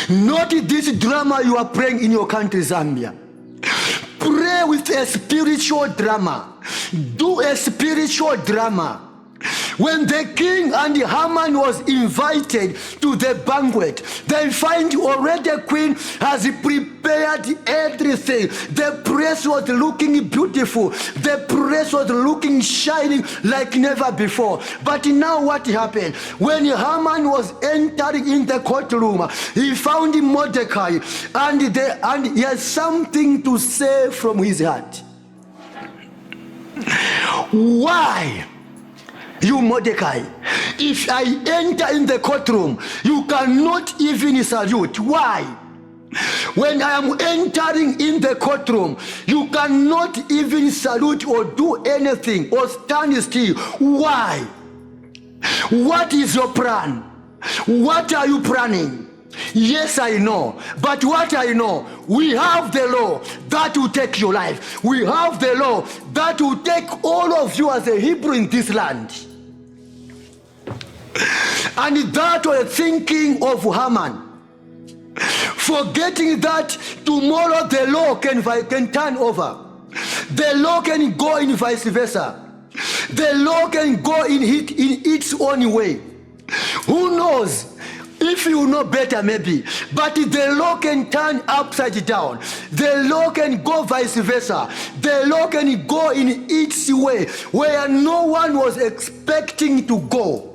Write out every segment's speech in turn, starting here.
Not this drama you are playing in your country, Zambia. Pray with a spiritual drama. Do a spiritual drama. When the king and Haman was invited to the banquet, they find already the queen has prepared everything. The place was looking beautiful. The place was looking shining like never before. But now what happened? When Haman was entering in the courtroom, he found Mordecai and he had something to say from his heart. Why? You Mordecai, if I enter in the courtroom, you cannot even salute. Why? When I am entering in the courtroom, you cannot even salute or do anything or stand still. Why? What is your plan? What are you planning? Yes, I know. But what I know, we have the law that will take your life. We have the law that will take all of you as a Hebrew in this land. And that was thinking of Haman, forgetting that tomorrow the law can turn over. The law can go in vice versa. The law can go in its own way. Who knows? If you know better, maybe. But the law can turn upside down. The law can go vice versa. The law can go in its way where no one was expecting to go.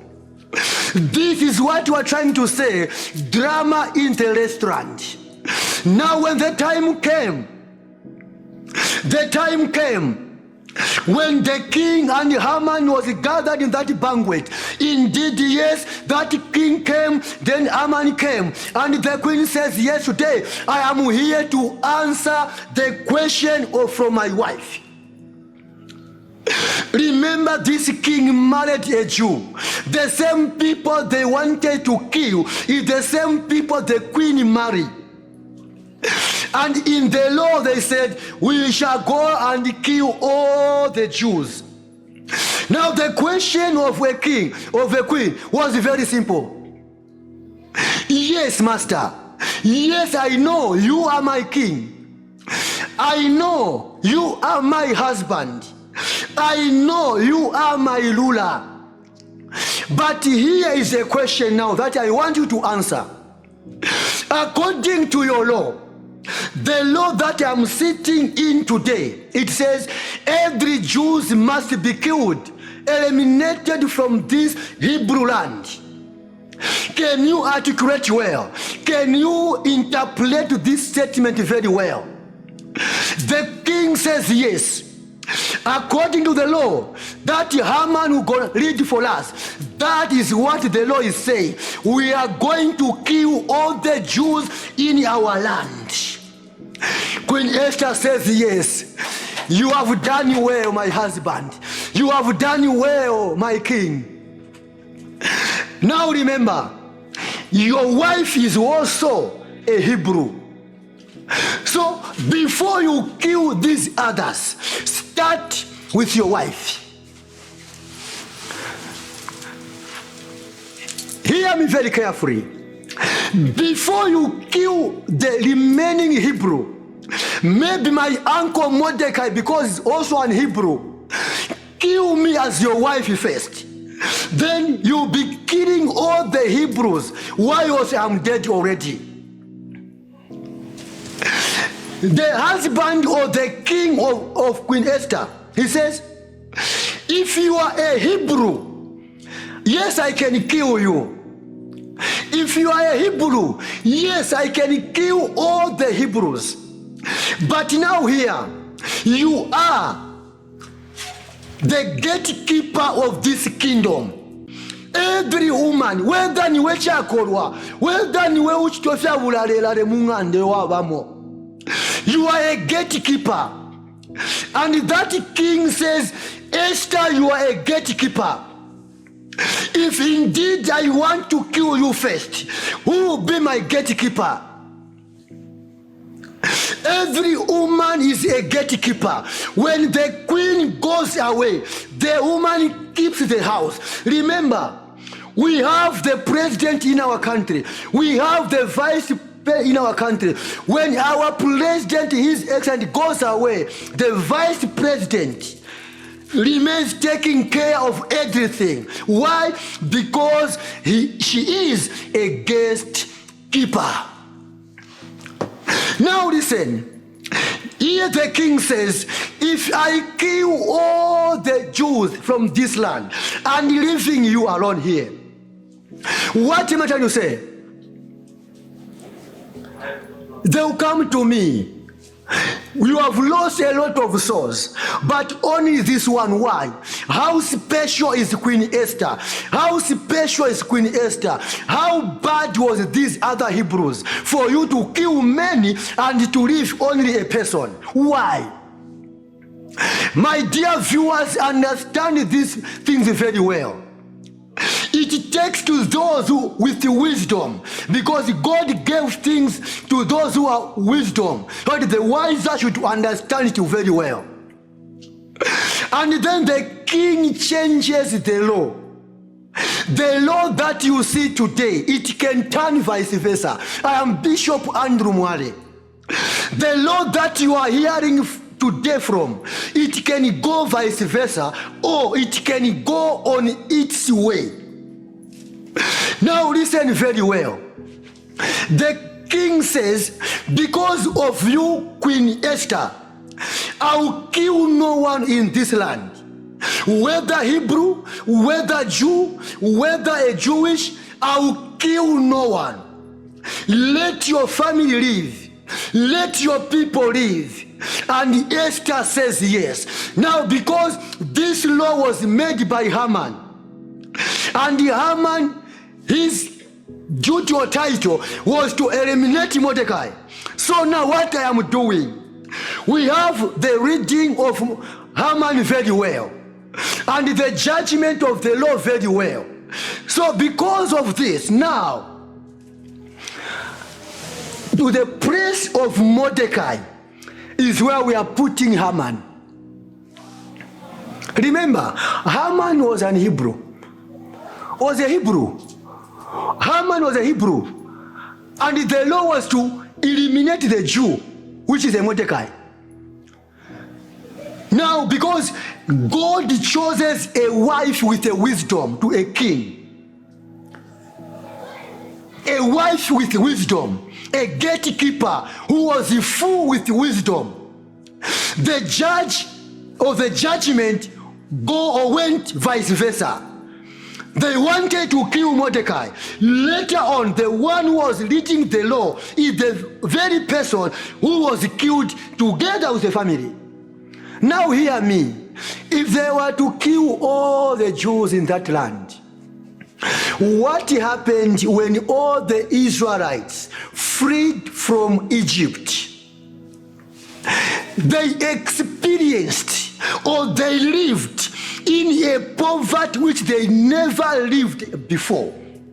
This is what we are trying to say. Drama in the restaurant. Now when the time came when the king and Haman was gathered in that banquet. Indeed, yes, that king came, then Haman came. And the queen says, yes, today I am here to answer the question from my wife. Remember, this king married a Jew. The same people they wanted to kill is the same people the queen married. And in the law they said, we shall go and kill all the Jews. Now the question of a king, of a queen, was very simple. Yes, master. Yes, I know you are my king. I know you are my husband. I know you are my ruler. But here is a question now that I want you to answer. According to your law, the law that I'm sitting in today, it says every Jew must be killed, eliminated from this Hebrew land. Can you articulate well? Can you interpret this statement very well? The king says yes. According to the law that Haman will go read for us, that is what the law is saying. We are going to kill all the Jews in our land. Queen Esther says, yes, you have done well, my husband. You have done well, my king. Now remember, your wife is also a Hebrew. So before you kill these others, start with your wife. Hear me very carefully. Before you kill the remaining Hebrew, maybe my uncle Mordecai, because he's also an Hebrew, kill me as your wife first. Then you'll be killing all the Hebrews while I'm dead already. The husband or the king of Queen Esther, he says, if you are a Hebrew, yes, I can kill you. If you are a Hebrew, yes, I can kill all the Hebrews. But now here, you are the gatekeeper of this kingdom. Every woman, whether ni wechakolwa, whether ni we uchitofya bulalelale mungande wabamo, you are a gatekeeper. And that king says, Esther, you are a gatekeeper. If indeed I want to kill you first, who will be my gatekeeper? Every woman is a gatekeeper. When the queen goes away, the woman keeps the house. Remember, we have the president in our country. We have the vice in our country, when our president, his excellency, goes away, the vice president remains taking care of everything. Why? Because she is a guest keeper. Now listen. Here the king says, if I kill all the Jews from this land and leaving you alone here, what am I trying to say? They'll come to me. You have lost a lot of souls, but only this one. Why? How special is Queen Esther? How special is Queen Esther? How bad was these other Hebrews for you to kill many and to leave only a person? Why? My dear viewers, understand these things very well. It takes to those who with the wisdom, because God gave things to those who are wisdom, but the wiser should understand it very well. And then the king changes the law. The law that you see today, it can turn vice versa. I am Bishop Andrew Mwale. The law that you are hearing today from, it can go vice versa, or it can go on its way. Now listen very well. The king says, because of you, Queen Esther, I'll kill no one in this land. Whether Hebrew, whether Jew, whether a Jewish, I'll kill no one. Let your family live. Let your people live. And Esther says yes. Now because this law was made by Haman, and Haman, his duty or title was to eliminate Mordecai. So now what I am doing, we have the reading of Haman very well, and the judgment of the law very well. So because of this, now, to the place of Mordecai is where we are putting Haman. Remember, Haman was an Hebrew. Was a Hebrew. Haman was a Hebrew. And the law was to eliminate the Jew, which is a Mordecai. Now, because God chooses a wife with a wisdom to a king, a wife with wisdom, a gatekeeper who was full with wisdom, the judge of the judgment went vice versa. They wanted to kill Mordecai. Later on, the one who was leading the law is the very person who was killed together with the family. Now hear me. If they were to kill all the Jews in that land, what happened when all the Israelites freed from Egypt? They experienced or they lived in a poverty which they never lived before.